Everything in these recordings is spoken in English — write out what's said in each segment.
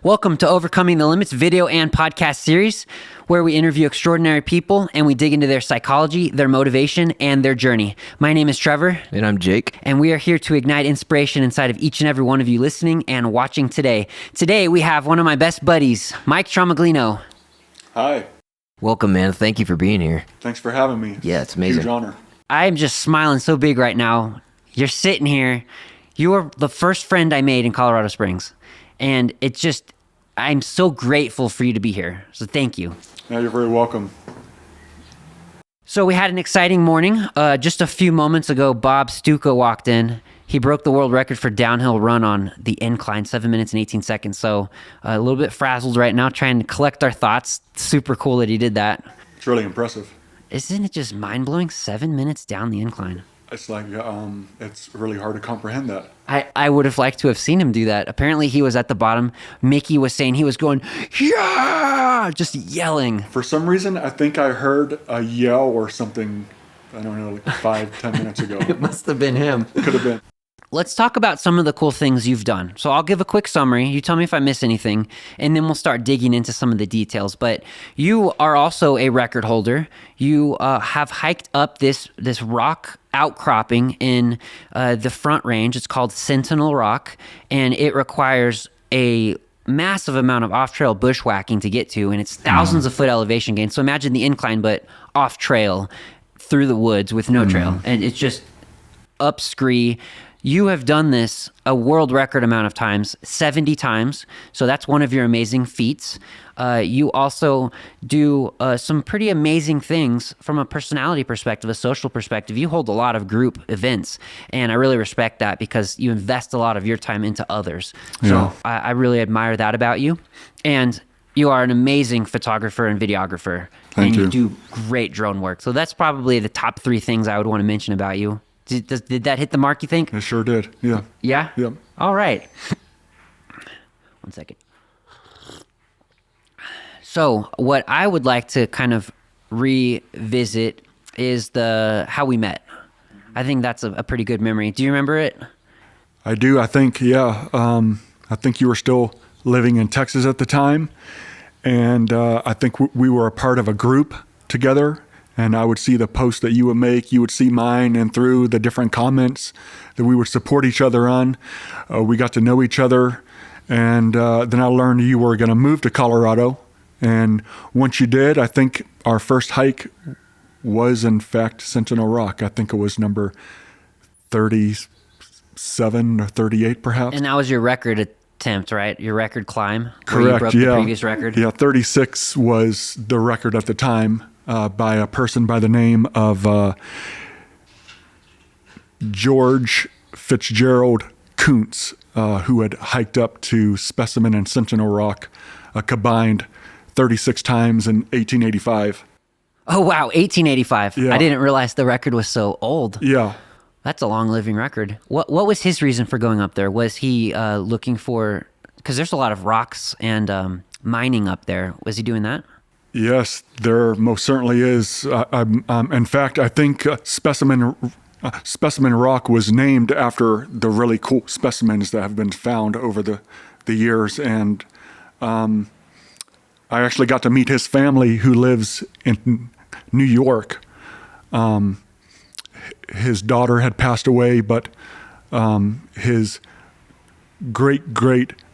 Welcome to Overcoming the Limits video and podcast series, where we interview extraordinary people and we dig into their psychology, their motivation, and their journey. My name is Trevor. And I'm Jake. And we are here to ignite inspiration inside of each and every one of you listening and watching today. Today, we have one of my best buddies, Mike Tramaglino. Hi. Welcome, man. Thank you for being here. Thanks for having me. Yeah, it's amazing. Huge honor. I'm just smiling so big right now. You're sitting here. You are the first friend I made in Colorado Springs. And it's just, I'm so grateful for you to be here. So thank you. Yeah, you're very welcome. So we had an exciting morning. Just a few moments ago, Bob Stuka walked in. He broke the world record for downhill run on the incline, 7 minutes and 18 seconds. So a little bit frazzled right now, trying to collect our thoughts. Super cool that he did that. It's really impressive. Isn't it just mind-blowing? 7 minutes down the incline. It's like, it's really hard to comprehend that. I would have liked to have seen him do that. Apparently he was at the bottom. Mickey was saying he was going, yeah, just yelling. For some reason, I think I heard a yell or something, I don't know, like 5-10 minutes ago. It must have been him. Could have been. Let's talk about some of the cool things you've done. So I'll give a quick summary. You tell me if I miss anything, and then we'll start digging into some of the details. But you are also a record holder. You have hiked up this rock outcropping in the Front Range. It's called Sentinal Rock, and it requires a massive amount of off-trail bushwhacking to get to, and it's thousands of foot elevation gain. So imagine the incline, but off-trail through the woods with no trail, and it's just up scree. You have done this a world record amount of times, 70 times. So that's one of your amazing feats. You also do some pretty amazing things from a personality perspective, a social perspective. You hold a lot of group events, and I really respect that because you invest a lot of your time into others. Yeah. So I really admire that about you. And you are an amazing photographer and videographer. Thank you. And you do great drone work. So that's probably the top three things I would want to mention about you. Did that hit the mark, you think? It sure did. Yeah. Yeah? Yep. All right. 1 second. So what I would like to kind of revisit is how we met. I think that's a pretty good memory. Do you remember it? I do. I think, yeah. I think you were still living in Texas at the time. And I think we were a part of a group together. And I would see the posts that you would make, you would see mine, and through the different comments that we would support each other on, we got to know each other. And then I learned you were going to move to Colorado. And once you did, I think our first hike was, in fact, Sentinel Rock. I think it was number 37 or 38, perhaps. And that was your record attempt, right? Your record climb? Correct, where you broke the previous record? Yeah, 36 was the record at the time. By a person by the name of George Fitzgerald Kuntz, who had hiked up to Specimen and Sentinel Rock a combined 36 times in 1885. Oh, wow, 1885. Yeah. I didn't realize the record was so old. Yeah. That's a long living record. What was his reason for going up there? Was he looking for, because there's a lot of rocks and mining up there. Was he doing that? Yes, there most certainly is. In fact, I think Specimen Rock was named after the really cool specimens that have been found over the years. And I actually got to meet his family who lives in New York. His daughter had passed away, but his great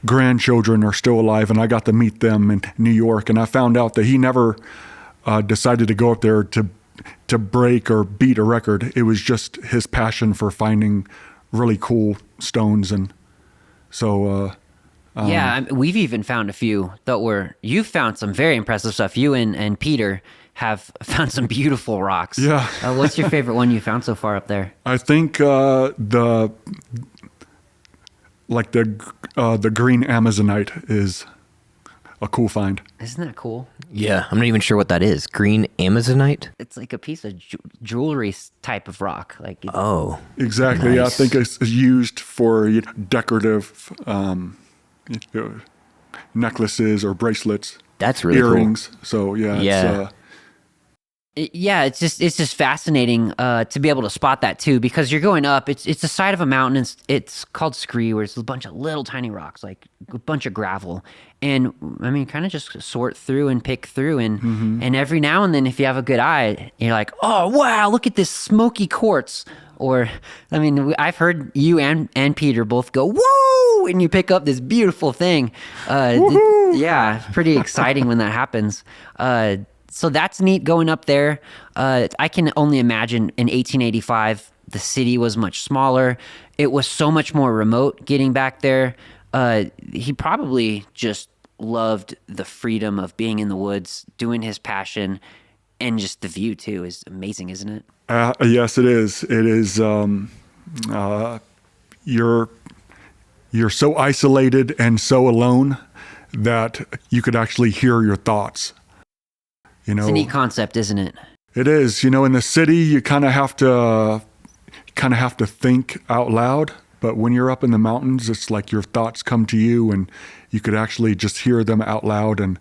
grandchildren are still alive, and I got to meet them in New York. And I found out that he never decided to go up there to break or beat a record. It was just his passion for finding really cool stones. And so we've even found a few you've found some very impressive stuff. You and Peter have found some beautiful rocks. Yeah. What's your favorite one you found so far up there? I think the green Amazonite is a cool find. Isn't that cool? Yeah, I'm not even sure what that is. Green Amazonite? It's like a piece of jewelry type of rock. Oh, exactly. Nice. I think it's used for decorative necklaces or bracelets. That's really earrings. cool. So yeah, Yeah. Yeah, it's just fascinating to be able to spot that too, because you're going up. It's the side of a mountain. It's called scree, where it's a bunch of little tiny rocks, like a bunch of gravel, and I mean, kind of just sort through and pick through, and every now and then, if you have a good eye, you're like, oh wow, look at this smoky quartz. Or, I mean, I've heard you and Peter both go whoa, and you pick up this beautiful thing. Yeah, pretty exciting when that happens. So that's neat going up there. I can only imagine in 1885, the city was much smaller. It was so much more remote getting back there. He probably just loved the freedom of being in the woods, doing his passion, and just the view too is amazing, isn't it? Yes, it is. It is. You're so isolated and so alone that you could actually hear your thoughts. You know, It's a neat concept, isn't it? it is. You know, in the city, you kind of have to think out loud. But when you're up in the mountains, it's like your thoughts come to you, and you could actually just hear them out loud. And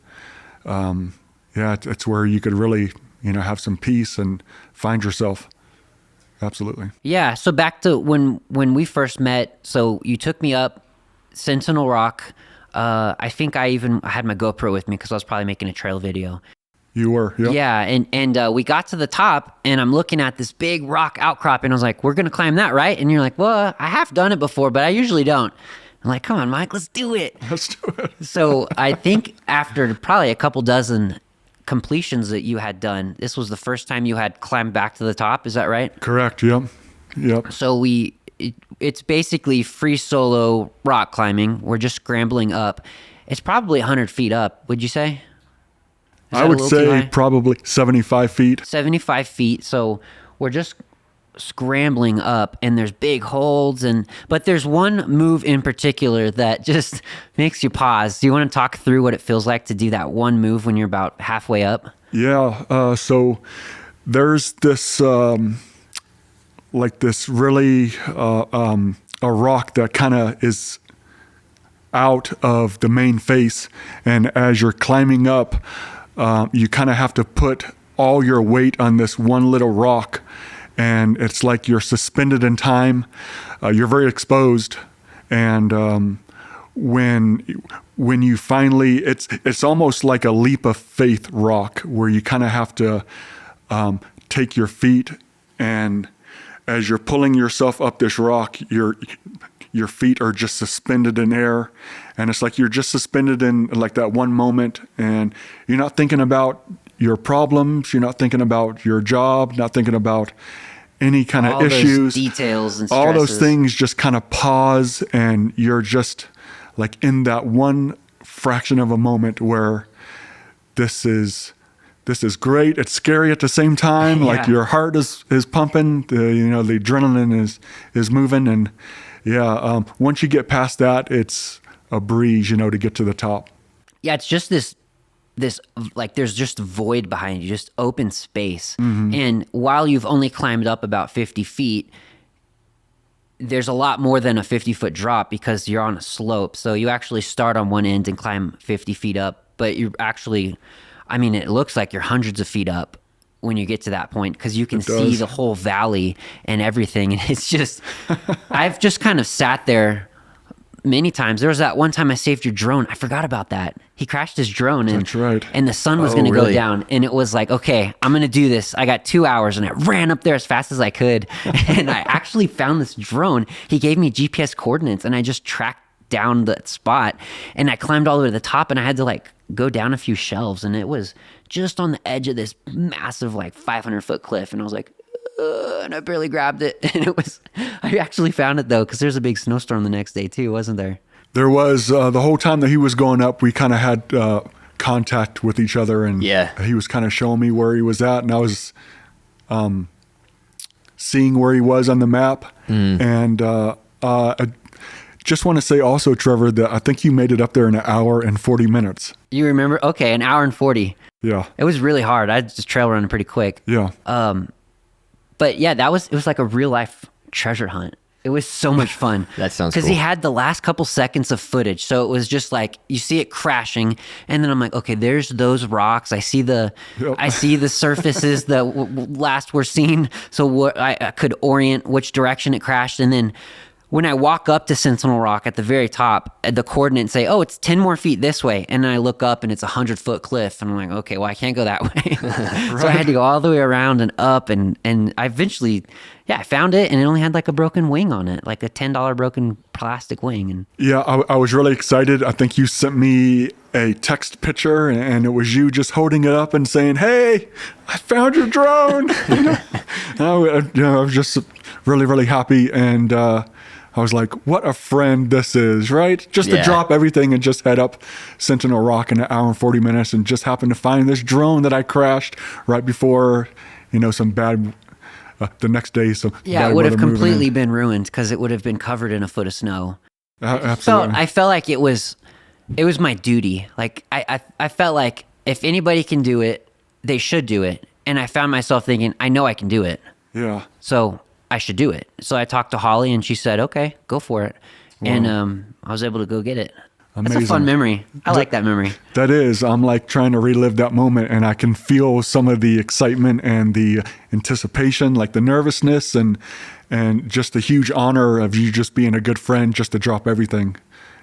yeah, it's where you could really, have some peace and find yourself. Absolutely. Yeah. So back to when we first met. So you took me up Sentinel Rock. I think I even had my GoPro with me because I was probably making a trail video. You were, yeah. Yeah, and we got to the top, and I'm looking at this big rock outcrop, and I was like, we're going to climb that, right? And you're like, well, I have done it before, but I usually don't. I'm like, come on, Mike, let's do it. Let's do it. So I think after probably a couple dozen completions that you had done, this was the first time you had climbed back to the top. Is that right? Correct. Yep. Yep. So it's basically free solo rock climbing. We're just scrambling up. It's probably 100 feet up, would you say? Is I that a would little too say high? probably 75 feet. 75 feet. So we're just scrambling up, and there's big holds, but there's one move in particular that just makes you pause. Do you want to talk through what it feels like to do that one move when you're about halfway up? Yeah. So there's this, like this really, a rock that kind of is out of the main face. And as you're climbing up, you kind of have to put all your weight on this one little rock, and it's like you're suspended in time. You're very exposed, and when you finally, it's almost like a leap of faith rock where you kind of have to take your feet, and as you're pulling yourself up this rock, your feet are just suspended in air, and it's like you're just suspended in like that one moment, and you're not thinking about your problems, you're not thinking about your job, not thinking about any kind of issues, those details and all those stresses. things just kind of pause, and you're just like in that one fraction of a moment where this is great. It's scary at the same time. Yeah. Like your heart is pumping, the adrenaline is moving, and once you get past that, it's a breeze, to get to the top. Yeah, it's just this like there's just void behind you, just open space. And while you've only climbed up about 50 feet, there's a lot more than a 50-foot drop because you're on a slope. So you actually start on one end and climb 50 feet up, but you're actually, I mean, it looks like you're hundreds of feet up when you get to that point because you can It see does. the whole valley and everything. And it's just, I've just kind of sat there many times. There was that one time I saved your drone. I forgot about that. He crashed his drone, and That's right. and the sun was Oh, going to go really? down, and it was like, okay, I'm going to do this. I got 2 hours, and I ran up there as fast as I could, and I actually found this drone. He gave me GPS coordinates, and I just tracked down that spot, and I climbed all the way to the top, and I had to like go down a few shelves, and it was just on the edge of this massive like 500-foot cliff, and I was like, and I barely grabbed it. And I actually found it though, because there's a big snowstorm the next day too, wasn't there? There was the whole time that he was going up, we kind of had contact with each other, and Yeah. he was kind of showing me where he was at, and I was seeing where he was on the map. And I just want to say also, Trevor, that I think you made it up there in 1 hour and 40 minutes. You remember? Okay, 1 hour and 40. Yeah. It was really hard. I just trail running pretty quick. Yeah. But yeah, it was like a real life treasure hunt. It was so much fun. That sounds Because he cool. had the last couple seconds of footage. So it was just like, you see it crashing. And then I'm like, okay, there's those rocks. I see the surfaces that last were seen. So what I could orient which direction it crashed. And then when I walk up to Sentinel Rock at the very top, the coordinates say, oh, it's 10 more feet this way. And then I look up and it's a 100-foot cliff. And I'm like, okay, well, I can't go that way. So I had to go all the way around and up. And I eventually, I found it. And it only had like a broken wing on it, like a $10 broken plastic wing. And Yeah, I was really excited. I think you sent me a text picture, and it was you just holding it up and saying, "Hey, I found your drone." I was just really, really happy, and I was like, "What a friend this is!" Right? Just to Yeah. drop everything and just head up Sentinel Rock in an hour and 40 minutes, and just happened to find this drone that I crashed right before, some bad. The next day, so yeah, it would have completely been ruined because it would have been covered in a foot of snow. Absolutely. I felt like it was my duty. Like I felt like if anybody can do it, they should do it. And I found myself thinking, I know I can do it, Yeah. so I should do it. So I talked to Holly, and she said, "Okay, go for it." And I was able to go get it. That's a Amazing. fun memory. I like that memory. That is, I'm like trying to relive that moment, and I can feel some of the excitement and the anticipation, like the nervousness and just the huge honor of you just being a good friend, just to drop everything.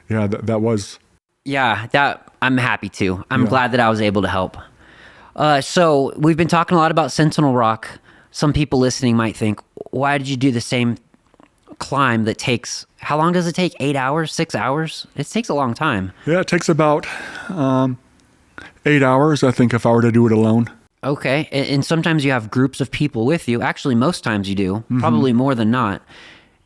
Yeah, that was. Yeah, that I'm happy to. I'm glad that I was able to help. So we've been talking a lot about Sentinel Rock. Some people listening might think, why did you do the same climb that takes, how long does it take? 8 hours, 6 hours? It takes a long time. Yeah, it takes about 8 hours, I think, if I were to do it alone. Okay. And sometimes you have groups of people with you. Actually, most times you do, probably more than not.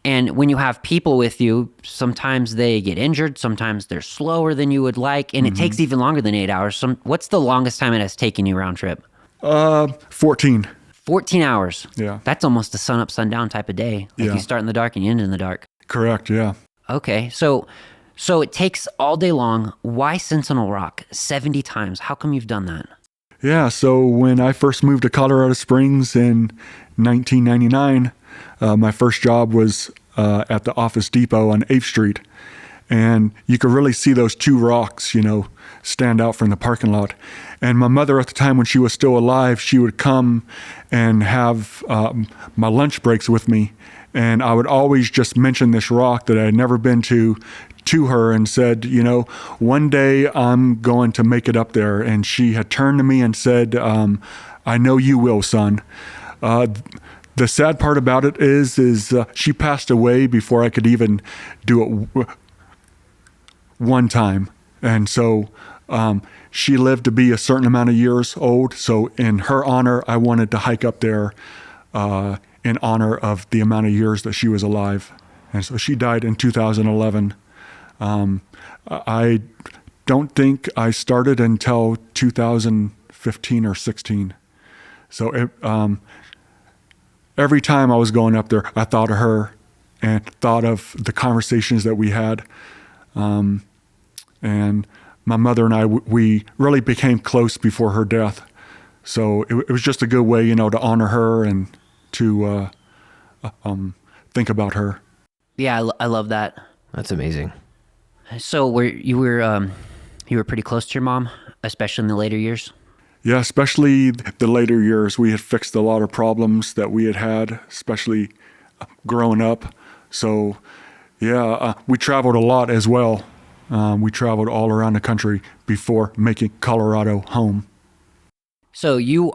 And when you have people with you, sometimes they get injured. Sometimes they're slower than you would like. And it takes even longer than 8 hours. What's the longest time it has taken you round trip? 14. 14 hours. Yeah. That's almost a sun up, sundown type of day. Like Yeah. you start in the dark and you end in the dark. Correct, yeah. Okay. So it takes all day long. Why Sentinel Rock 70 times? How come you've done that? Yeah, so when I first moved to Colorado Springs in 1999, my first job was at the Office Depot on 8th Street. And you could really see those two rocks, stand out from the parking lot. And my mother at the time, when she was still alive, she would come and have my lunch breaks with me. And I would always just mention this rock that I had never been to her and said, one day I'm going to make it up there. And she had turned to me and said, I know you will, son. The sad part about it is she passed away before I could even do it one time. And so she lived to be a certain amount of years old. So in her honor, I wanted to hike up there in honor of the amount of years that she was alive. And so she died in 2011. I don't think I started until 2015 or 16. So every time I was going up there, I thought of her and thought of the conversations that we had. And my mother and I, we really became close before her death. So it was just a good way, to honor her and to think about her. Yeah, I love that. That's amazing. So you were pretty close to your mom, especially in the later years? Yeah, especially the later years. We had fixed a lot of problems that we had, especially growing up. So, yeah, we traveled a lot as well. We traveled all around the country before making Colorado home. So you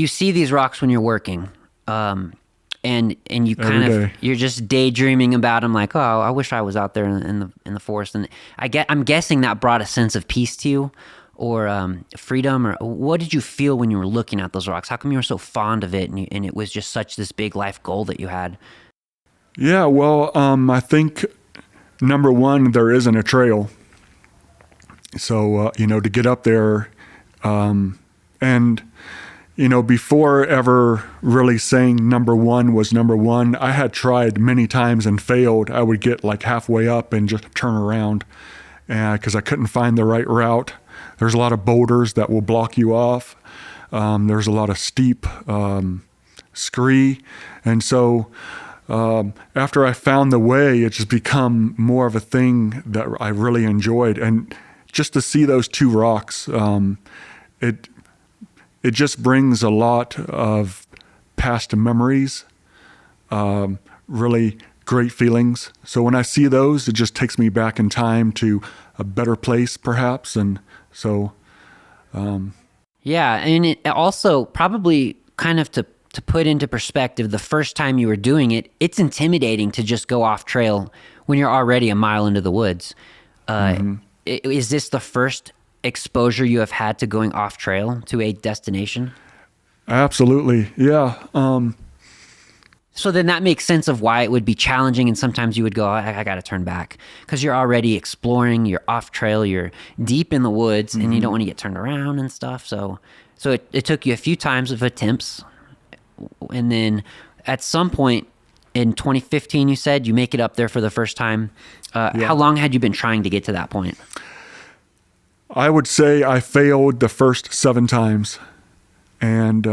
see these rocks when you're working, and you kind Every of day. you're just daydreaming about them, like, oh, I wish I was out there in the forest. And I'm guessing that brought a sense of peace to you, or freedom, or what did you feel when you were looking at those rocks? How come you were so fond of it, and it was just such this big life goal that you had? Yeah, well, I think number one, there isn't a trail. So, to get up there, and, before ever really saying number one was number one, I had tried many times and failed. I would get like halfway up and just turn around because I couldn't find the right route. There's a lot of boulders that will block you off. There's a lot of steep scree. And so after I found the way, it just become more of a thing that I really enjoyed. And just to see those two rocks, it just brings a lot of past memories, really great feelings. So when I see those, it just takes me back in time to a better place, perhaps. And so, Yeah, and it also probably kind of to put into perspective, the first time you were doing it, it's intimidating to just go off trail when you're already a mile into the woods. Is this the first exposure you have had to going off trail to a destination? absolutely, yeah. So then that makes sense of why it would be challenging, and sometimes you would go, I got to turn back, because you're already exploring, you're off trail, you're deep in the woods, and you don't want to get turned around and stuff. So it took you a few times of attempts, and then at some point in 2015, you said you make it up there for the first time. How long had you been trying to get to that point? I would say I failed the first 7 times. And,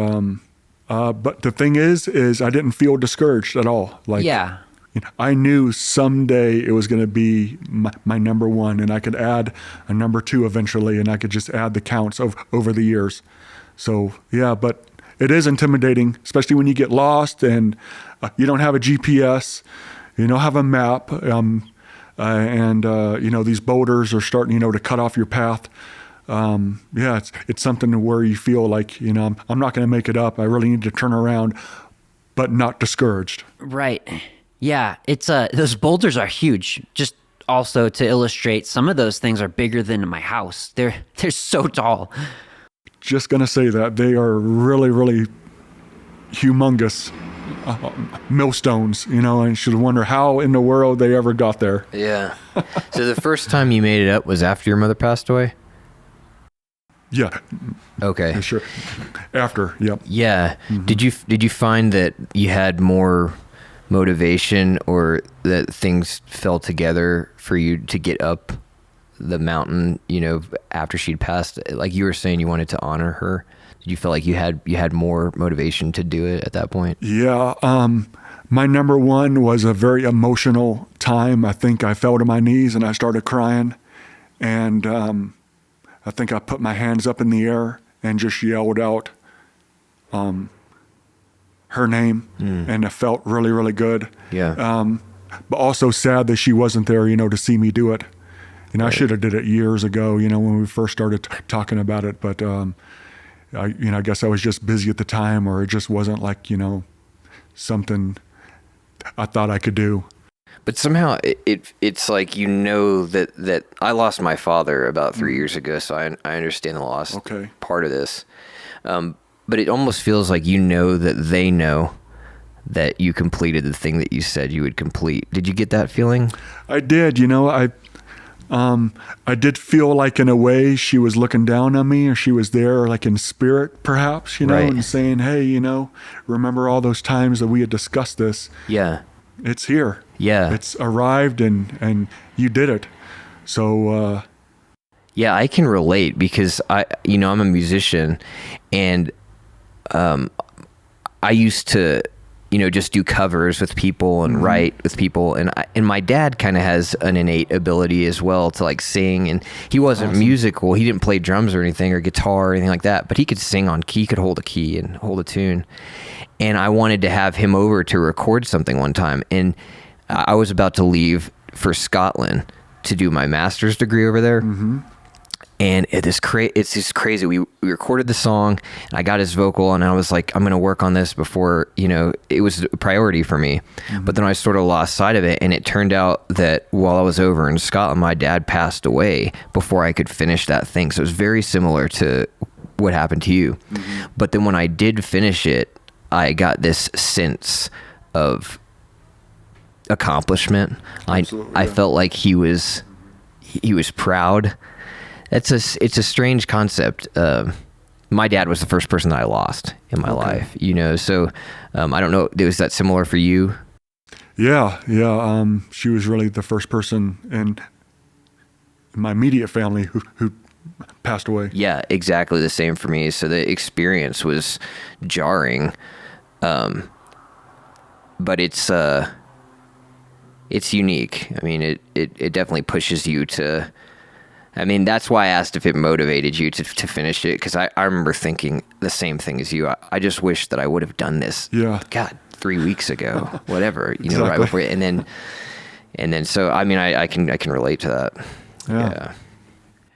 but the thing is I didn't feel discouraged at all. Like, Yeah. you know, I knew someday it was going to be my number one, and I could add a number 2 eventually, and I could just add the counts over the years. So yeah, but it is intimidating, especially when you get lost and you don't have a GPS, you don't have a map, and you know, these boulders are starting, you know, to cut off your path. Yeah, it's something where you feel like, you know, I'm not going to make it up. I really need to turn around, but not discouraged. Right. Yeah. It's those boulders are huge. Just also to illustrate, some of those things are bigger than my house. They're so tall. Just going to say that they are really, really humongous millstones, you know, and you should wonder how in the world they ever got there. Yeah. So the first time you made it up was after your mother passed away? Yeah. Okay. Yeah, sure. After, yep. Yeah. Did you find that you had more motivation, or that things fell together for you to get up the mountain, you know, after she'd passed? Like you were saying, you wanted to honor her. Did you feel like you had more motivation to do it at that point? Yeah. My number one was a very emotional time. I think I fell to my knees and I started crying. And I think I put my hands up in the air and just yelled out her name. And it felt really, really good. Yeah. But also sad that she wasn't there, you know, to see me do it. And I should have did it years ago, you know, when we first started talking about it. But, I guess I was just busy at the time, or it just wasn't like, you know, something I thought I could do. But somehow it's like, you know, that I lost my father about 3 years ago, so I understand the loss part of this. But it almost feels like, you know, that they know that you completed the thing that you said you would complete. Did you get that feeling? I did, you know, I did feel like in a way she was looking down on me, or she was there like in spirit perhaps, you know, Right. and saying, hey, you know, remember all those times that we had discussed this? Yeah. It's here. Yeah. It's arrived, and you did it. So, Yeah, I can relate, because I'm a musician, and I used to, you know, just do covers with people and write with people, and my dad kind of has an innate ability as well to like sing, and he wasn't musical. He didn't play drums or anything, or guitar or anything like that, but he could sing on key, he could hold a key and hold a tune. And I wanted to have him over to record something one time, and I was about to leave for Scotland to do my master's degree over there. And it's just crazy. We recorded the song, and I got his vocal, and I was like, I'm going to work on this before, you know, it was a priority for me. But then I sort of lost sight of it, and it turned out that while I was over in Scotland, my dad passed away before I could finish that thing. So it was very similar to what happened to you. But then when I did finish it, I got this sense of accomplishment. I felt like he was proud. It's a strange concept. My dad was the first person that I lost in my life, you know, so I don't know, was that similar for you? Yeah. She was really the first person in my immediate family who passed away. Yeah, exactly the same for me. So the experience was jarring. but it's unique. I mean, it definitely pushes you to. I mean, that's why I asked if it motivated you to finish it, because I remember thinking the same thing as you. I just wish that I would have done this. Yeah. God, 3 weeks ago, whatever, you know, Exactly. right before, and then so I mean, I can relate to that. Yeah.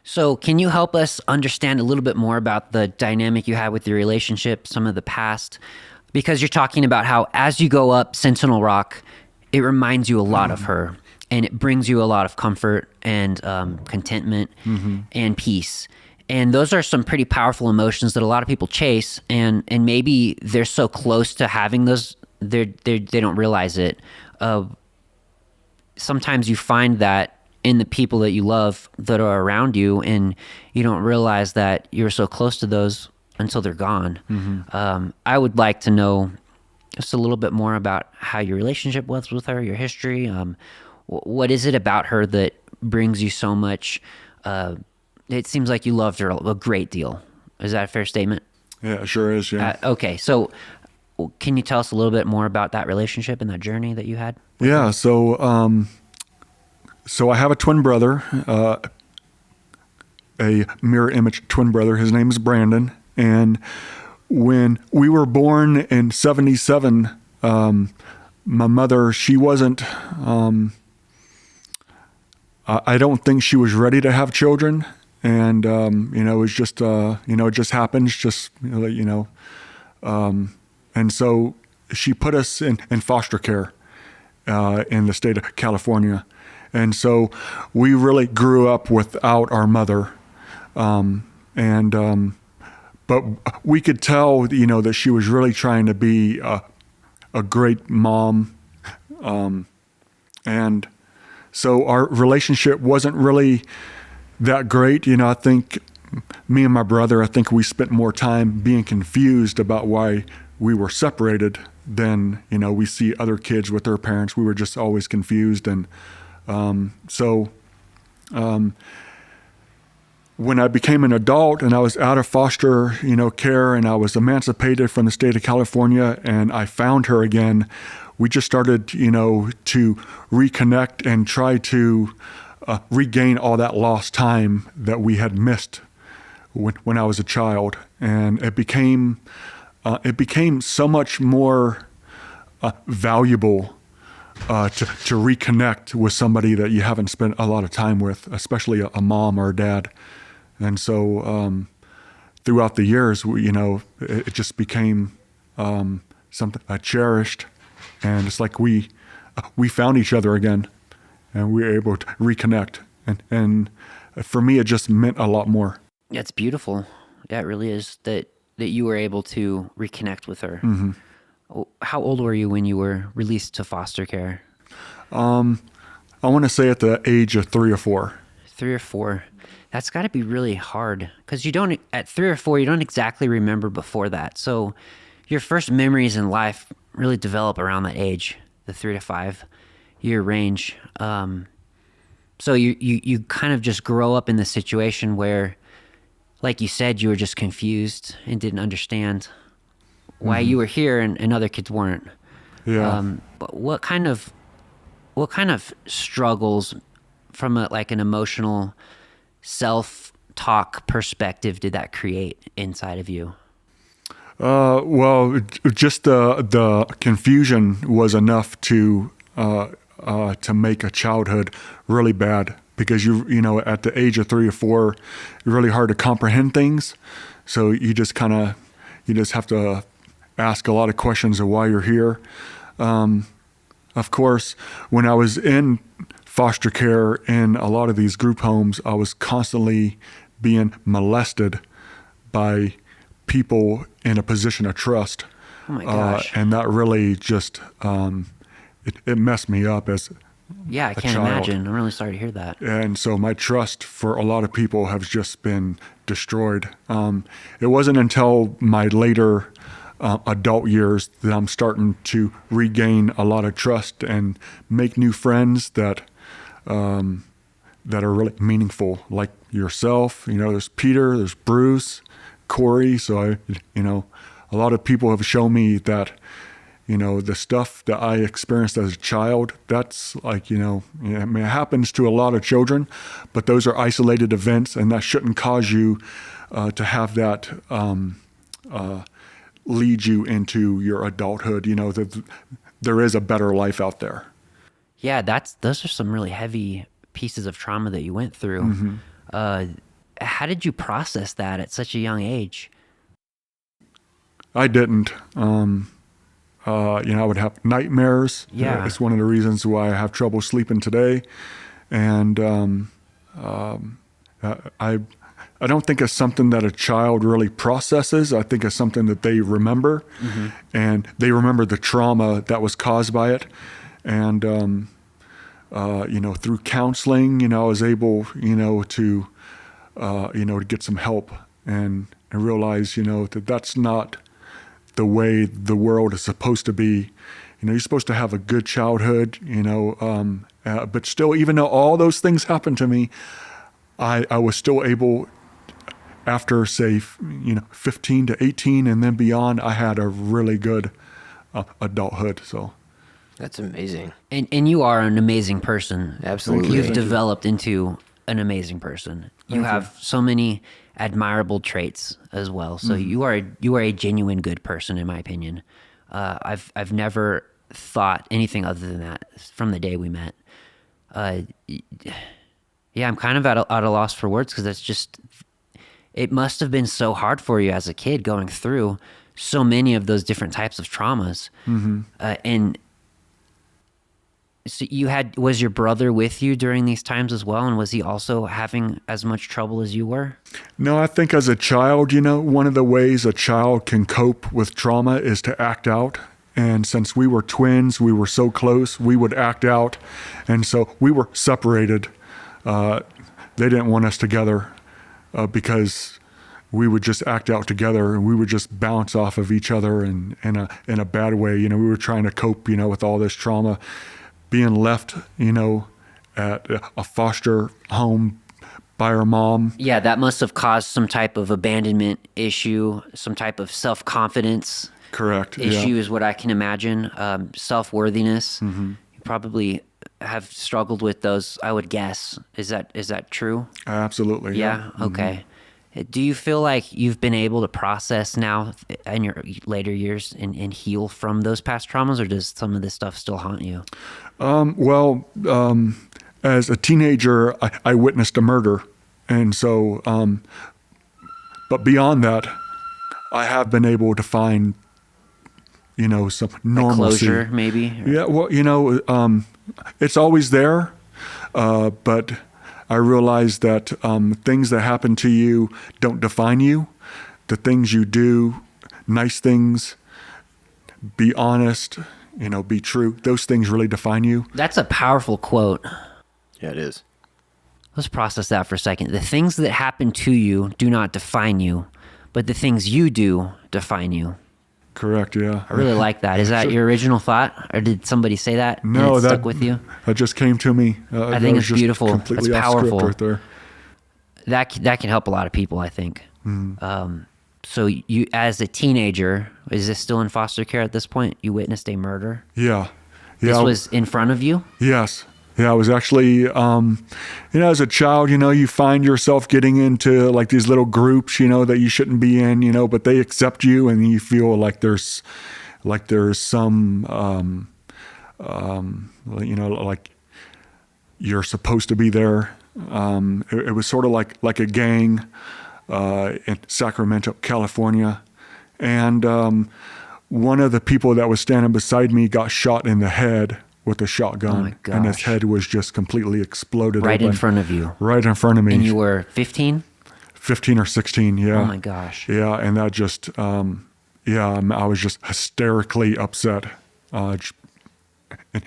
So, can you help us understand a little bit more about the dynamic you had with your relationship, some of the past? Because you're talking about how as you go up Sentinel Rock, it reminds you a lot of her, and it brings you a lot of comfort and contentment and peace. And those are some pretty powerful emotions that a lot of people chase, and maybe they're so close to having those, they don't realize it. Sometimes you find that in the people that you love that are around you, and you don't realize that you're so close to those until they're gone. I would like to know just a little bit more about how your relationship was with her, your history. What is it about her that brings you so much? It seems like you loved her a great deal. Is that a fair statement? Yeah, it sure is. Yeah. Okay, so can you tell us a little bit more about that relationship and that journey that you had? Yeah. So I have a twin brother, a mirror image twin brother. His name is Brandon. And when we were born in 77, my mother, she wasn't, I don't think she was ready to have children. And, it was just, it just happens, and so she put us in foster care in the state of California. And so we really grew up without our mother. But we could tell, that she was really trying to be a great mom. And so our relationship wasn't really that great. I think me and my brother, we spent more time being confused about why we were separated than, we see other kids with their parents. We were just always confused. And when I became an adult and I was out of foster, care, and I was emancipated from the state of California, and I found her again, we just started, to reconnect and try to regain all that lost time that we had missed when I was a child. And it became so much more valuable to reconnect with somebody that you haven't spent a lot of time with, especially a mom or a dad. And so throughout the years, it just became something I cherished. And it's like we found each other again, and we were able to reconnect. And for me, it just meant a lot more. That's beautiful. Yeah, it really is that you were able to reconnect with her. How old were you when you were released to foster care? I want to say at the age of 3 or 4. 3 or 4. That's got to be really hard, because at 3 or 4, you don't exactly remember before that. So your first memories in life really develop around that age, the 3 to 5 year range. So you kind of just grow up in the situation where, like you said, you were just confused and didn't understand why you were here and other kids weren't. Yeah. But what kind of struggles from an emotional self-talk perspective did that create inside of you? Well, just the confusion was enough to make a childhood really bad, because at the age of 3 or 4, it's really hard to comprehend things. So you just have to ask a lot of questions of why you're here. Of course, when I was in foster care in a lot of these group homes, I was constantly being molested by people in a position of trust. Oh my gosh. And that really just, it messed me up as Yeah, I can't imagine. I'm really sorry to hear that. And so my trust for a lot of people has just been destroyed. It wasn't until my later adult years that I'm starting to regain a lot of trust and make new friends that are really meaningful, like yourself. There's Peter, there's Bruce, Corey. So a lot of people have shown me that the stuff that I experienced as a child, that's like, I mean, it happens to a lot of children, but those are isolated events, and that shouldn't cause you to have that lead you into your adulthood, that there is a better life out there. Yeah, those are some really heavy pieces of trauma that you went through. Mm-hmm. How did you process that at such a young age? I didn't. I would have nightmares. Yeah. It's one of the reasons why I have trouble sleeping today. And I don't think it's something that a child really processes. I think it's something that they remember, and they remember the trauma that was caused by it. And through counseling, I was able, to get some help and realize, that that's not the way the world is supposed to be. You're supposed to have a good childhood, but still, even though all those things happened to me, I was still able, after say, 15 to 18 and then beyond, I had a really good adulthood. So That's amazing. And you are an amazing person. Absolutely. You've developed into an amazing person. You have so many admirable traits as well. So you are a genuine good person, in my opinion. I've never thought anything other than that from the day we met. Yeah, I'm kind of at a loss for words, because it must have been so hard for you as a kid going through so many of those different types of traumas. And so was your brother with you during these times as well? And was he also having as much trouble as you were? No, I think as a child, one of the ways a child can cope with trauma is to act out. And since we were twins, we were so close, we would act out. And so we were separated. They didn't want us together because we would just act out together, and we would just bounce off of each other in a bad way. We were trying to cope, with all this trauma, being left, at a foster home by our mom. Yeah, that must have caused some type of abandonment issue, some type of self-confidence. Correct. Issue is what I can imagine. Self-worthiness. You probably have struggled with those, I would guess. Is that true? Absolutely. Yeah. Okay. Do you feel like you've been able to process now in your later years and heal from those past traumas, or does some of this stuff still haunt you? As a teenager, I witnessed a murder. And so, but beyond that, I have been able to find, some normalcy. Closure, maybe? Yeah, well, it's always there, but I realize that things that happen to you don't define you. The things you do, nice things, be honest, be true, those things really define you. That's a powerful quote. Yeah, it is. Let's process that for a second. The things that happen to you do not define you, but the things you do define you. Correct, yeah. I really like that. Is that your original thought, or did somebody say that? No, and it that stuck with you. That just came to me. I think it's beautiful. It's powerful. Right there. That can help a lot of people, I think. So you, as a teenager, is this still in foster care at this point? You witnessed a murder. Yeah. This was in front of you. Yes. Yeah, I was actually, as a child, you find yourself getting into like these little groups, that you shouldn't be in, but they accept you, and you feel like there's some, like you're supposed to be there. It was sort of like a gang in Sacramento, California, and one of the people that was standing beside me got shot in the head with a shotgun. Oh my gosh. And his head was just completely exploded. Right in open. front of you. Right in front of me. And you were 15? 15 or 16, yeah. Oh my gosh. Yeah, and that just, I was just hysterically upset,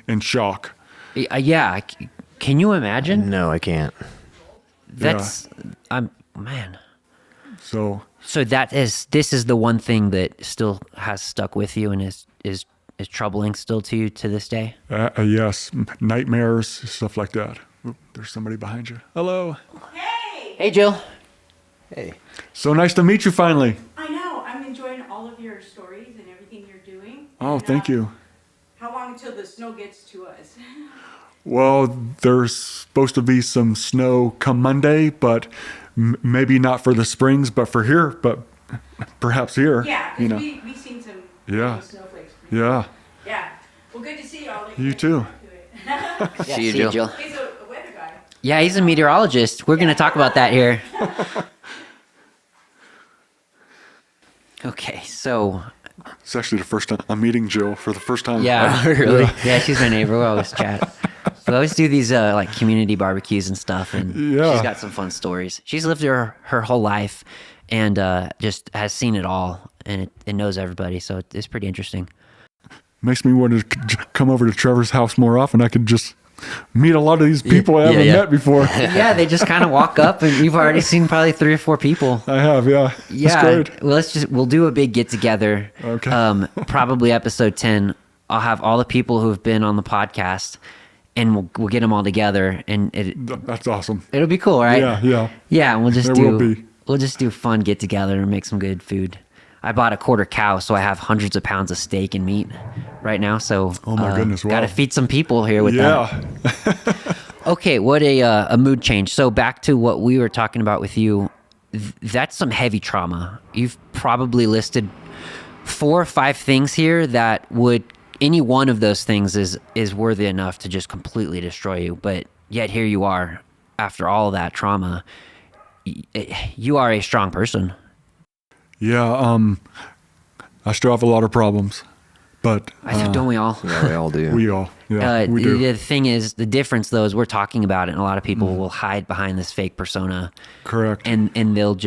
in shock. Yeah. Can you imagine? No, I can't. That's, man. So this is the one thing that still has stuck with you and is troubling still to you to this day? Yes, nightmares, stuff like that. Oop, there's somebody behind you. Hello. Hey, Jill. So nice to meet you finally. I know. I'm enjoying all of your stories and everything you're doing. Oh, thank you. How long until the snow gets to us? Well, there's supposed to be some snow come Monday, but maybe not for the springs, but for here, but perhaps here. Yeah, you because know. we've seen some Yeah. snowflakes. Yeah. Yeah. Well, good to see y'all. You too. Yeah, See you, Jill. He's a weather guy. Yeah, he's a meteorologist. We're going to talk about that here. Okay, so It's actually the first time I'm meeting Jill for the first time. yeah, Really? yeah, she's my neighbor. We always chat. We always do these like community barbecues and stuff, and Yeah. she's got some fun stories. She's lived her whole life, and just has seen it all, and it knows everybody. So it's pretty interesting. Makes me want to come over to Trevor's house more often. I could just meet a lot of these people I haven't yeah. met before. Yeah, they just kind of walk up, and you've already seen probably 3 or 4 people. I have, yeah. Yeah, That's great. well, we'll do a big get together. Okay. Probably episode 10. I'll have all the people who have been on the podcast, and we'll get them all together, and That's awesome. it'll be cool, right? Yeah, yeah. Yeah, and we'll just It will be. we'll just do fun get together and make some good food. I bought a quarter cow, so I have hundreds of pounds of steak and meat right now. So Oh my goodness, wow. got to feed some people here with that. Yeah. Okay, what a mood change. So back to what we were talking about with you. That's some heavy trauma. You've probably listed 4 or 5 things here that would, any one of those things is worthy enough to just completely destroy you. But yet here you are, after all of that trauma. You are a strong person. Yeah, I still have a lot of problems, but Don't we all? Yeah, we all do. we all, yeah, we do. The thing is, the difference though is we're talking about it, and a lot of people will hide behind this fake persona, Correct. and they'll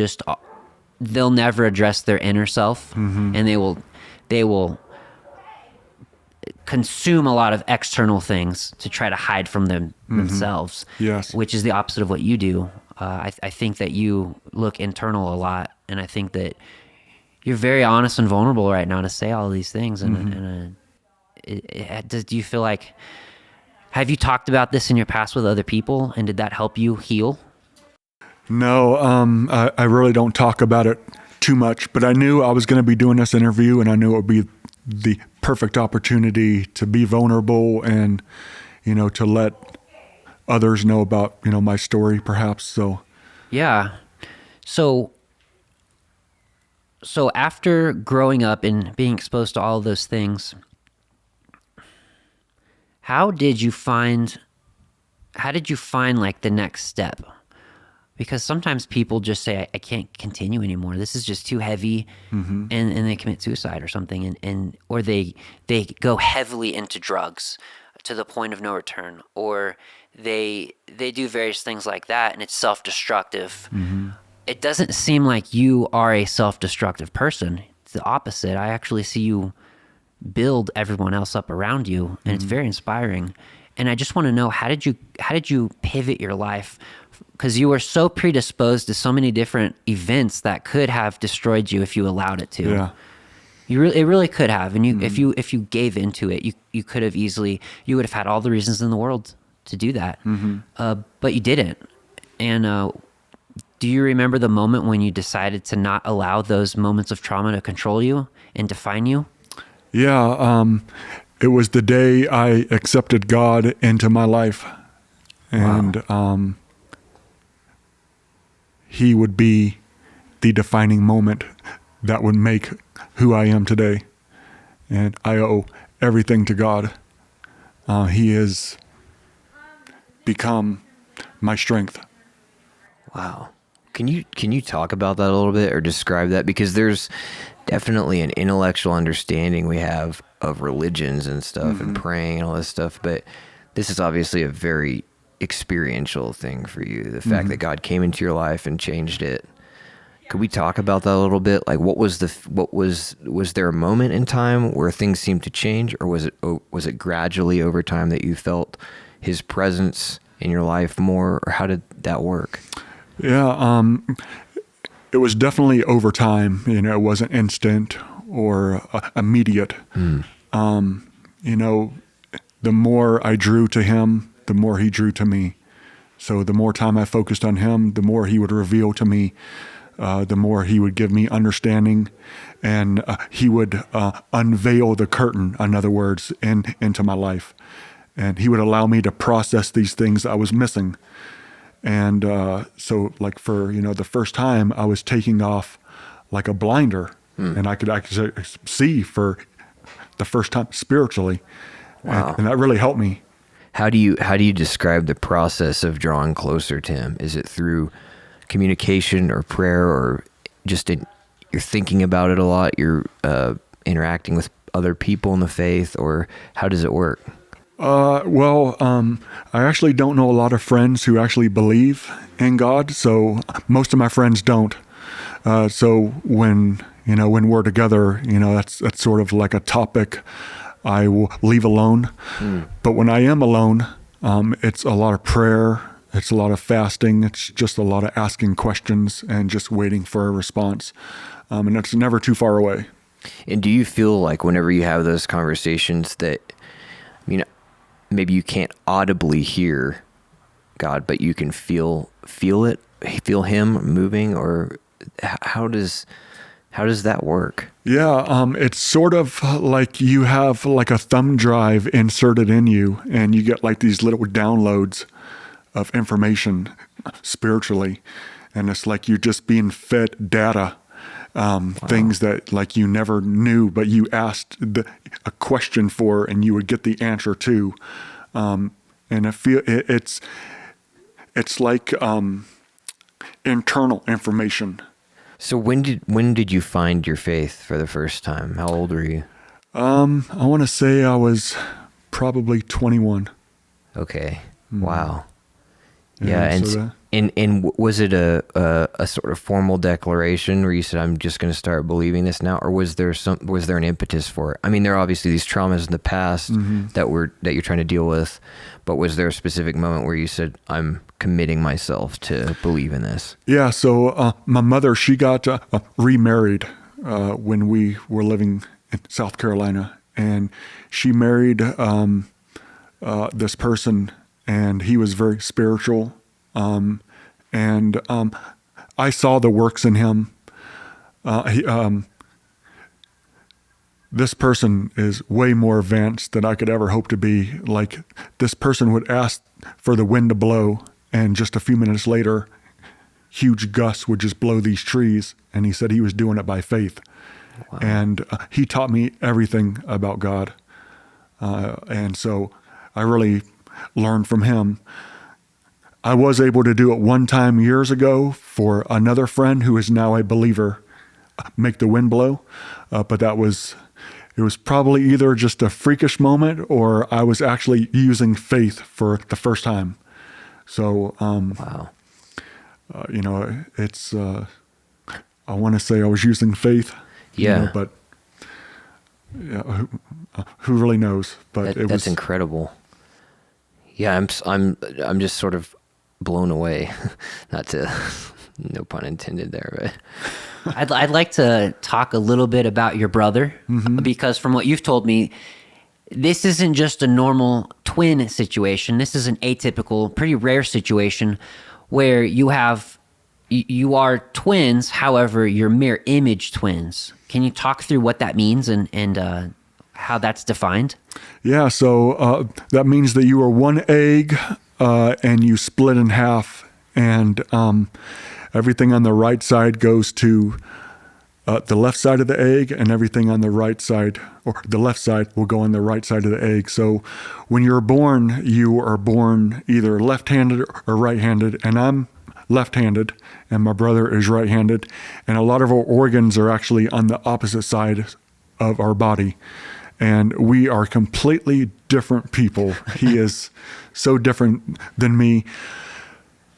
never address their inner self, and they will consume a lot of external things to try to hide from themselves. Yes. Which is the opposite of what you do. I think that you look internal a lot, and I think that you're very honest and vulnerable right now to say all of these things. And do you feel like, have you talked about this in your past with other people, and did that help you heal? No, I really don't talk about it too much, but I knew I was going to be doing this interview, and I knew it would be the perfect opportunity to be vulnerable and, to let others know about, my story perhaps. So, Yeah. So after growing up and being exposed to all of those things, how did you find like the next step? Because sometimes people just say, I can't continue anymore. This is just too heavy, and they commit suicide or something, or they go heavily into drugs to the point of no return, or they do various things like that, and it's self-destructive. It doesn't seem like you are a self-destructive person. It's the opposite. I actually see you build everyone else up around you, and it's very inspiring. And I just want to know, how did you pivot your life? Because you were so predisposed to so many different events that could have destroyed you if you allowed it to. yeah. It really could have. And if you gave into it, you could have easily, you would have had all the reasons in the world to do that. But you didn't. And do you remember the moment when you decided to not allow those moments of trauma to control you and define you? Yeah, it was the day I accepted God into my life, and He would be the defining moment that would make who I am today, and I owe everything to God. He has become my strength. Wow. Can you talk about that a little bit, or describe that? Because there's definitely an intellectual understanding we have of religions and stuff and praying and all this stuff, but this is obviously a very experiential thing for you. The fact that God came into your life and changed it. Could we talk about that a little bit? Like, was there a moment in time where things seemed to change, or was it gradually over time that you felt His presence in your life more, or how did that work? Yeah, it was definitely over time. It wasn't instant or immediate. The more I drew to Him, the more He drew to me. So the more time I focused on Him, the more He would reveal to me the more he would give me understanding, and he would unveil the curtain, in other words, into my life. And he would allow me to process these things I was missing. And so like for, the first time I was taking off like a blinder, and I could actually see for the first time spiritually. Wow. And that really helped me. How do you describe the process of drawing closer to him? Is it through communication or prayer, or just you're thinking about it a lot, you're interacting with other people in the faith, or how does it work? I actually don't know a lot of friends who actually believe in God, so most of my friends don't. So when we're together, that's sort of like a topic I will leave alone. But when I am alone, it's a lot of prayer, it's a lot of fasting, it's just a lot of asking questions and just waiting for a response. And it's never too far away. And do you feel like whenever you have those conversations that, maybe you can't audibly hear God, but you can feel it, feel him moving, or how does that work? Yeah, it's sort of like you have like a thumb drive inserted in you, and you get like these little downloads of information spiritually, and it's like you're just being fed data, things that like you never knew, but you asked a question for, and you would get the answer to, and it's like internal information. So when did you find your faith for the first time? How old were you? I want to say I was probably 21. Okay. Wow. Yeah. So and was it a sort of formal declaration where you said, I'm just going to start believing this now? Or was there an impetus for it? I mean, there are obviously these traumas in the past that you're trying to deal with, but was there a specific moment where you said, I'm committing myself to believe in this? Yeah. So my mother, she got remarried when we were living in South Carolina, and she married this person, and he was very spiritual. And I saw the works in him. This person is way more advanced than I could ever hope to be. Like, this person would ask for the wind to blow, and just a few minutes later, huge gusts would just blow these trees. And he said he was doing it by faith. Wow. And he taught me everything about God. And so I really learned from him. I was able to do it one time years ago for another friend who is now a believer, make the wind blow. But it was probably either just a freakish moment, or I was actually using faith for the first time. So, wow. It's, I want to say I was using faith. Yeah. But who really knows? But that's incredible. Yeah. I'm just sort of blown away. No pun intended there, but I'd like to talk a little bit about your brother, because from what you've told me, this isn't just a normal twin situation. This is an atypical, pretty rare situation where you are twins, however, you're mirror image twins. Can you talk through what that means and how that's defined? Yeah, so that means that you are one egg and you split in half, and everything on the right side goes to the left side of the egg, and everything on the right side, or the left side, will go on the right side of the egg. So when you're born, you are born either left-handed or right-handed, and I'm left-handed, and my brother is right-handed, and a lot of our organs are actually on the opposite side of our body. And we are completely different people. He is so different than me.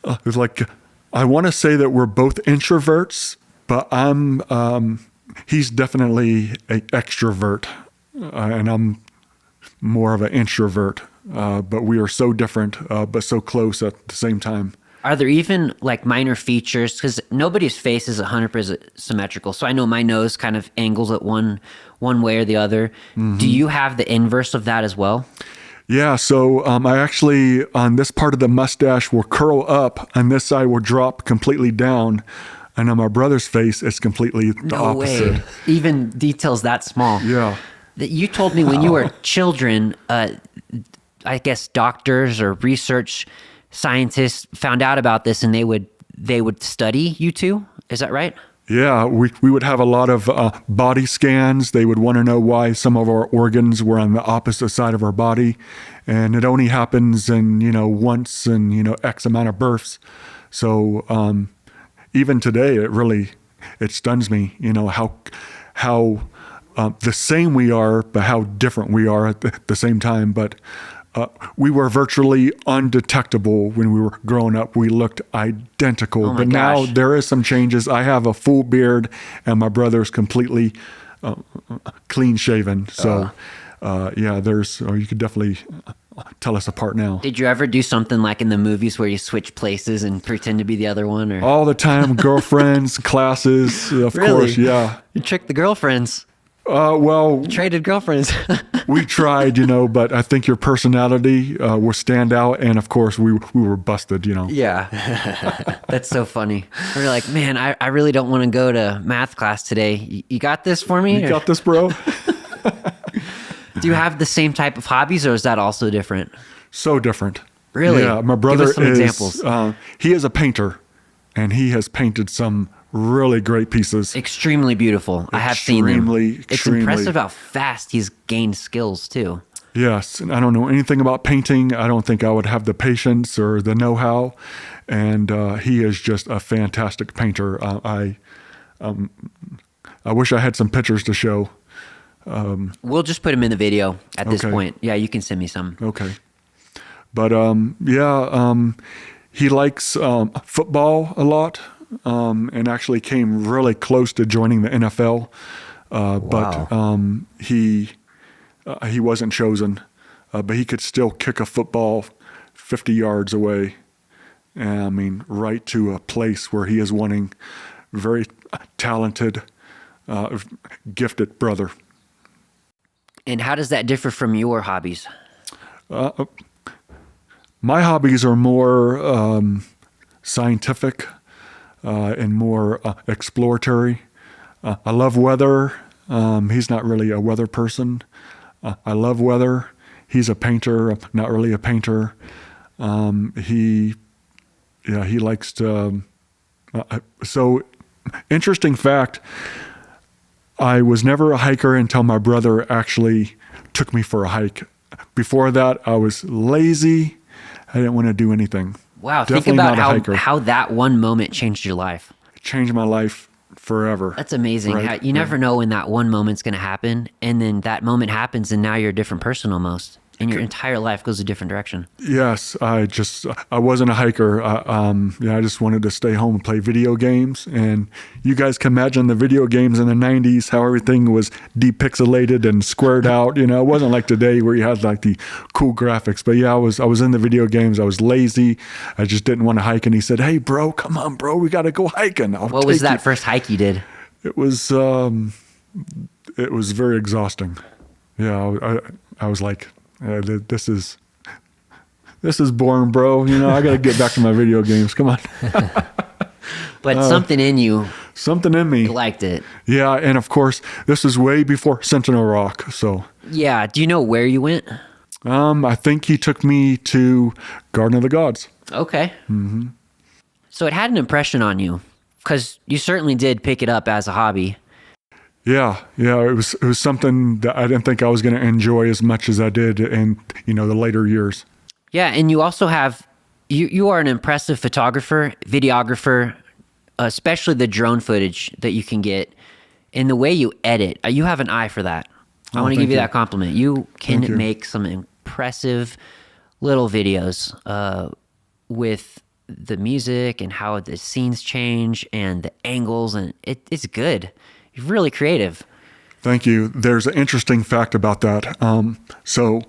It's like, I want to say that we're both introverts, but he's definitely an extrovert, and I'm more of an introvert. But we are so different, but so close at the same time. Are there even like minor features? Because nobody's face is 100% symmetrical. So I know my nose kind of angles it one way or the other. Do you have the inverse of that as well? Yeah, so I actually, on this part of the mustache, will curl up, and this side will drop completely down. And on my brother's face, it's completely the No opposite. way. Even details that small. Yeah. That you told me when you were children, I guess doctors or research scientists found out about this, and they would study you two. Is that right? Yeah, we would have a lot of body scans. They would want to know why some of our organs were on the opposite side of our body. And it only happens in, once in, X amount of births. So even today, it stuns me, how the same we are, but how different we are at the same time. But we were virtually undetectable when we were growing up. We looked identical. Oh my but now gosh. there is some changes. I have a full beard, and my brother's completely clean shaven. So, you could definitely tell us apart now. Did you ever do something like in the movies where you switch places and pretend to be the other one? Or All the time, girlfriends, classes, of Really? course, yeah. you tricked the girlfriends, Well, traded girlfriends. we tried, but I think your personality will stand out. And of course, we were busted, Yeah. That's so funny. We're like, man, I really don't want to go to math class today. You got this for me? You got this, bro? Do you have the same type of hobbies, or is that also different? So different. Really? Yeah, my Give brother us some is, examples. He is a painter, and he has painted some really great pieces. Extremely beautiful. I have seen them. It's Extremely. impressive how fast he's gained skills too. Yes, and I don't know anything about painting. I don't think I would have the patience or the know-how, and he is just a fantastic painter. I wish I had some pictures to show. We'll just put him in the video at this Okay. point. Yeah, you can send me some. Okay, but he likes football a lot, and actually came really close to joining the NFL, but he wasn't chosen, but he could still kick a football 50 yards away. And I mean, right to a place where he is wanting very talented, gifted brother. And how does that differ from your hobbies? My hobbies are more scientific and more exploratory. I love weather. He's not really a weather person. I love weather. He's a painter. I'm not really a painter. He likes to. So, interesting fact. I was never a hiker until my brother actually took me for a hike. Before that, I was lazy. I didn't want to do anything. Wow, Definitely think not a about hiker. how that one moment changed your life. It changed my life forever. That's amazing. Right? How, you never know when that one moment's going to happen, and then that moment happens, and now you're a different person almost, and your entire life goes a different direction. Yes, I wasn't a hiker. I just wanted to stay home and play video games. And you guys can imagine the video games in the 90s, how everything was depixelated and squared out. It wasn't like today where you had like the cool graphics. But yeah, I was in the video games. I was lazy. I just didn't want to hike. And he said, "Hey, bro, come on, bro. We got to go hiking." What was that first hike you did? It was very exhausting. Yeah, I was like, this is boring, bro. I got to get back to my video games. Come on. But something in you Something in me. liked it. Yeah, and of course, this is way before Sentinel Rock. So, Yeah. Do you know where you went? I think he took me to Garden of the Gods. Okay. Mm-hmm. So it had an impression on you, because you certainly did pick it up as a hobby. Yeah, it was something that I didn't think I was going to enjoy as much as I did in the later years. Yeah, and you also have you are an impressive photographer, videographer, especially the drone footage that you can get, and the way you edit. You have an eye for that. I want to thank give you you. that compliment. You can Thank you. make some impressive little videos with the music and how the scenes change and the angles, and it's good. You're really creative. Thank you. There's an interesting fact about that. So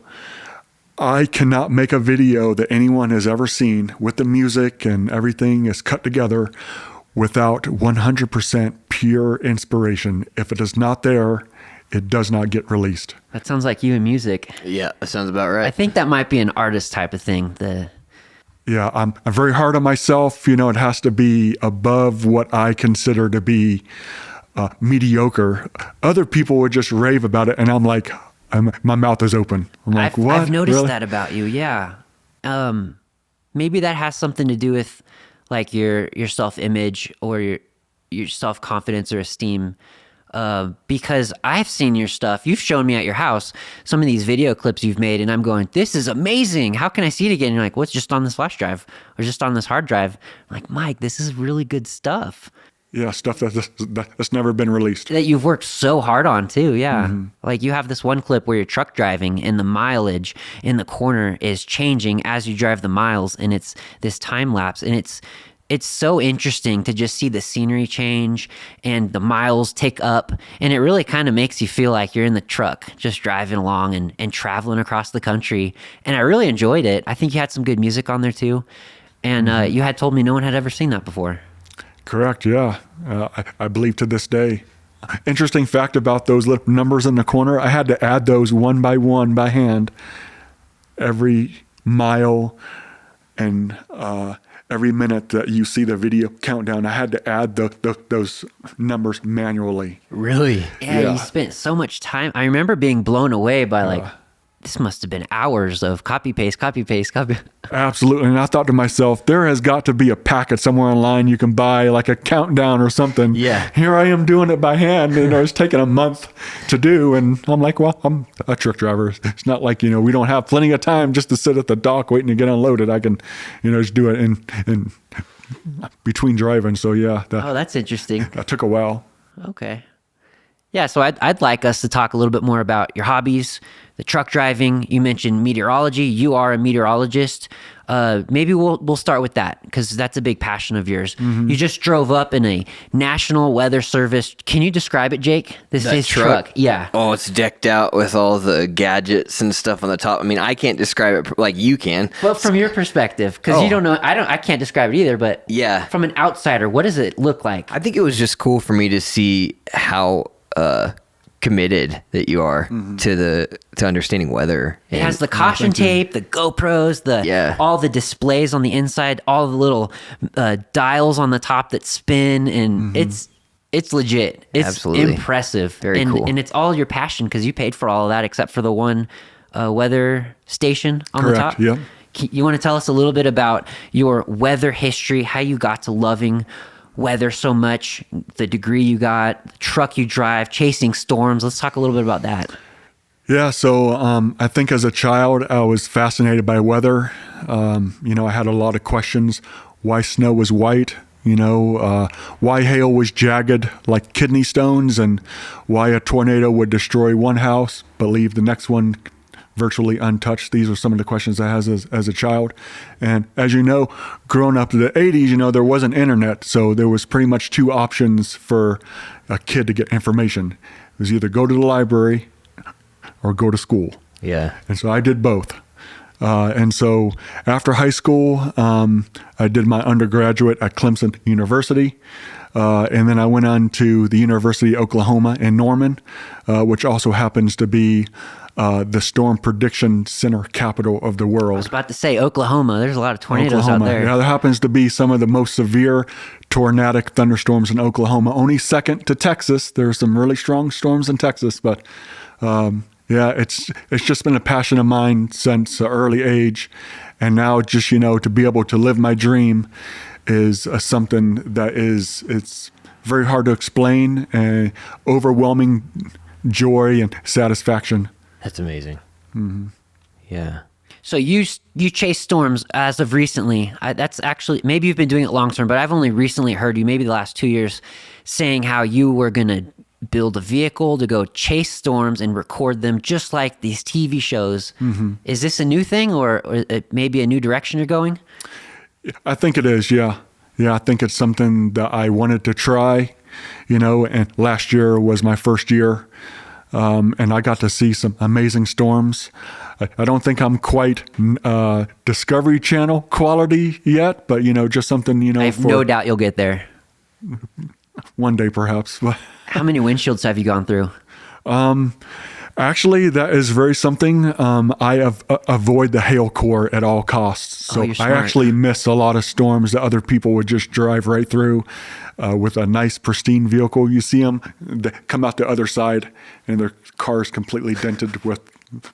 I cannot make a video that anyone has ever seen with the music and everything is cut together without 100% pure inspiration. If it is not there, it does not get released. That sounds like you in music. Yeah, that sounds about right. I think that might be an artist type of thing. Yeah, I'm very hard on myself. You know, it has to be above what I consider to be mediocre. Other people would just rave about it, and I'm like, my mouth is open. I'm like, what? I've noticed Really? that about you. Yeah. Maybe that has something to do with like your self-image or your self-confidence or esteem. Because I've seen your stuff. You've shown me at your house some of these video clips you've made, and I'm going, this is amazing. How can I see it again? And you're like, what's just on this flash drive or just on this hard drive? I'm like, Mike, this is really good stuff Yeah, stuff that's never been released. that you've worked so hard on too. Yeah. Like you have this one clip where you're truck driving and the mileage in the corner is changing as you drive the miles, and it's this time lapse, and it's so interesting to just see the scenery change and the miles tick up, and it really kind of makes you feel like you're in the truck just driving along and traveling across the country, and I really enjoyed it. I think you had some good music on there too, and you had told me no one had ever seen that before. Correct, yeah. I believe to this day. Interesting fact about those little numbers in the corner, I had to add those one by one by hand every mile and every minute that you see the video countdown. I had to add those numbers manually. Really? Yeah, you spent so much time. I remember being blown away by like, this must have been hours of copy paste. Absolutely. And I thought to myself, there has got to be a packet somewhere online you can buy, like a countdown or something. Yeah. Here I am doing it by hand, and it's taking a month to do. And I'm like, well, I'm a truck driver. It's not like, we don't have plenty of time just to sit at the dock waiting to get unloaded. I can, just do it in between driving. So yeah, That's interesting. that took a while. Okay. Yeah, so I'd like us to talk a little bit more about your hobbies, the truck driving. You mentioned meteorology. You are a meteorologist. Maybe we'll start with that because that's a big passion of yours. You just drove up in a National Weather Service. Can you describe it, Jake? This is truck. Yeah. Oh, it's decked out with all the gadgets and stuff on the top. I mean, I can't describe it like you can. But from your perspective, because you don't know, I can't describe it either. But Yeah. from an outsider, what does it look like? I think it was just cool for me to see how committed that you are to understanding weather. It has the caution tape, the GoPros, all the displays on the inside, all the little dials on the top that spin, and it's legit. It's Absolutely. impressive. Very cool. And it's all your passion because you paid for all of that except for the one weather station on the top. Yep. You want to tell us a little bit about your weather history, how you got to loving weather so much, the degree you got, the truck you drive, chasing storms. Let's talk a little bit about that. Yeah, so I think as a child, I was fascinated by weather. I had a lot of questions. Why snow was white, why hail was jagged like kidney stones, and why a tornado would destroy one house but leave the next one virtually untouched. These are some of the questions I had as a child. And as you know, growing up in the 80s, there wasn't internet. So there was pretty much two options for a kid to get information. It was either go to the library or go to school. Yeah. And so I did both. And so after high school, I did my undergraduate at Clemson University. And then I went on to the University of Oklahoma in Norman, which also happens to be the storm prediction center capital of the world. I was about to say Oklahoma. There's a lot of tornadoes out there. Yeah, there happens to be some of the most severe tornadic thunderstorms in Oklahoma. Only second to Texas. There are some really strong storms in Texas, but it's just been a passion of mine since an early age, and now just to be able to live my dream is something that it's very hard to explain, and overwhelming joy and satisfaction. That's amazing. Yeah. So you chase storms as of recently. That's actually, maybe you've been doing it long term, but I've only recently heard you, maybe the last 2 years, saying how you were going to build a vehicle to go chase storms and record them just like these TV shows. Is this a new thing or maybe a new direction you're going? I think it is, yeah. Yeah, I think it's something that I wanted to try, and last year was my first year. And I got to see some amazing storms. I don't think I'm quite Discovery Channel quality yet, but, just something, I have no doubt you'll get there. One day perhaps. How many windshields have you gone through? Actually, that is very something. Avoid the hail core at all costs. So you're I smart. actually miss a lot of storms that other people would just drive right through with a nice, pristine vehicle. You see them come out the other side, and their car is completely dented with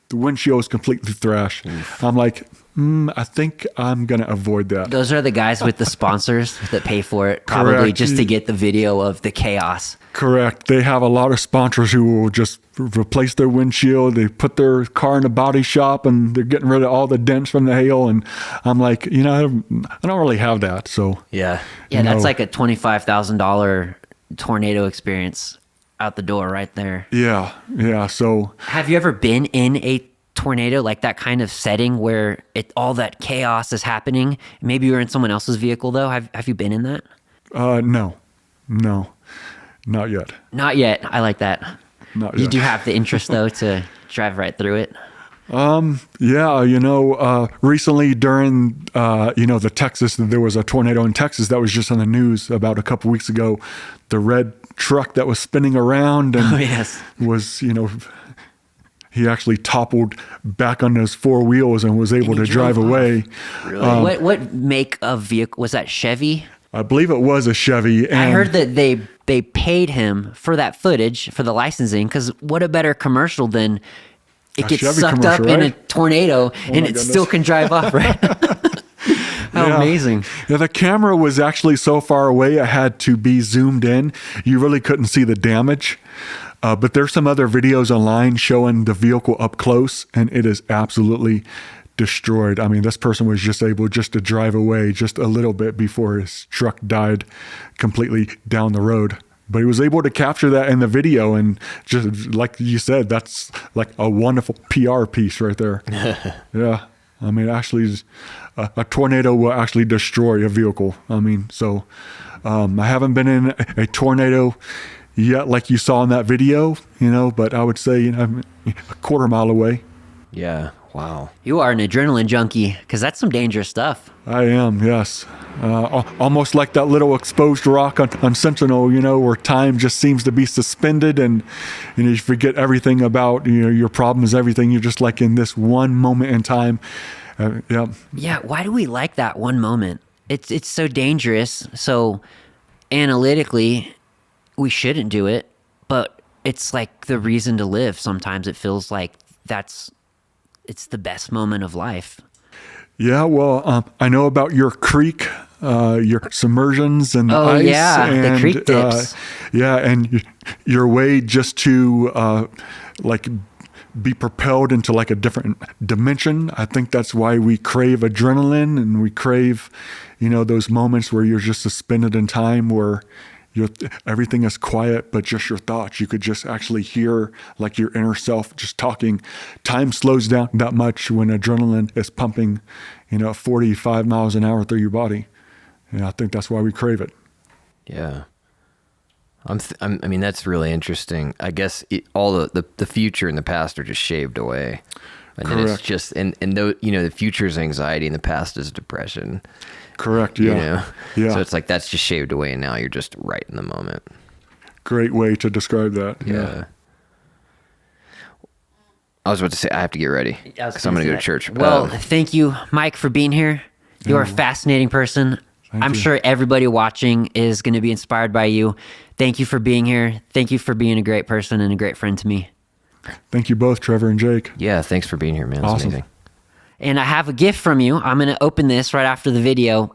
the windshield is completely thrashed. I'm like, I think I'm going to avoid that. Those are the guys with the sponsors that pay for it, probably Correct. just to get the video of the chaos. Correct. They have a lot of sponsors who will just replace their windshield. They put their car in a body shop and they're getting rid of all the dents from the hail. And I'm like, I don't really have that. So Yeah. Yeah, that's No. like a $25,000 tornado experience out the door right there. yeah. So Have you ever been in a tornado, like that kind of setting where all that chaos is happening? Maybe you were in someone else's vehicle though. Have you been in that? no, not yet. Not yet. I like that. Not You yet. do have the interest though to drive right through it. Yeah, recently during, the Texas, there was a tornado in Texas that was just on the news about a couple weeks ago. The red truck that was spinning around and Oh, yes. was, he actually toppled back on those four wheels and was able he to drive drove off. away. Really? What make of vehicle was that? Chevy? I believe it was a Chevy. And I heard that they paid him for that footage for the licensing, because what a better commercial than it A gets Chevy sucked up commercial, in a right? tornado and my it still goodness. can drive off, right? How Yeah. amazing. Yeah, the camera was actually so far away, it had to be zoomed in. You really couldn't see the damage. But there's some other videos online showing the vehicle up close, and it is absolutely destroyed. I mean, this person was just able just to drive away just a little bit before his truck died completely down the road. But he was able to capture that in the video, and just like you said, that's like a wonderful PR piece right there. Yeah. I mean, actually, a tornado will actually destroy a vehicle. I mean, so I haven't been in a tornado yet, like you saw in that video, but I would say, I'm a quarter mile away. Yeah. Wow. You are an adrenaline junkie, because that's some dangerous stuff. I am, yes. Almost like that little exposed rock on Sentinel, where time just seems to be suspended, and you forget everything about your problems, everything. You're just like in this one moment in time. Yeah. Yeah, why do we like that one moment? It's so dangerous. So analytically, we shouldn't do it, but it's like the reason to live. Sometimes it feels like it's the best moment of life. Yeah, well, I know about your creek, your submersions and the Oh, ice. yeah, the and, creek dips. And your way just to be propelled into like a different dimension. I think that's why we crave adrenaline, and we crave, those moments where you're just suspended in time, where everything is quiet, but just your thoughts. You could just actually hear like your inner self just talking. Time slows down that much when adrenaline is pumping, 45 miles an hour through your body. And I think that's why we crave it. Yeah. I mean, that's really interesting. I guess all the future and the past are just shaved away. And then it's Correct. just, and the future is anxiety and the past is depression. Correct. Yeah. Yeah. So it's like that's just shaved away, and now you're just right in the moment. Great way to describe that. Yeah. I was about to say I have to get ready because I'm going to go to church. Well, thank you, Mike, for being here. You're a fascinating person. I'm you. sure everybody watching is going to be inspired by you. Thank you for being here. Thank you for being a great person and a great friend to me. Thank you both, Trevor and Jake. yeah, thanks for being here, man. It's Awesome. amazing. And I have a gift from you. I'm going to open this right after the video.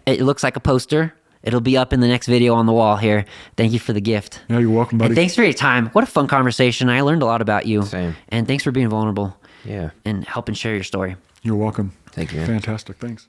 It looks like a poster. It'll be up in the next video on the wall here. Thank you for the gift. Yeah, you're welcome, buddy. And thanks for your time. What a fun conversation. I learned a lot about you. Same. And thanks for being vulnerable Yeah. and helping share your story. You're welcome. Thank you, man. Fantastic. Thanks.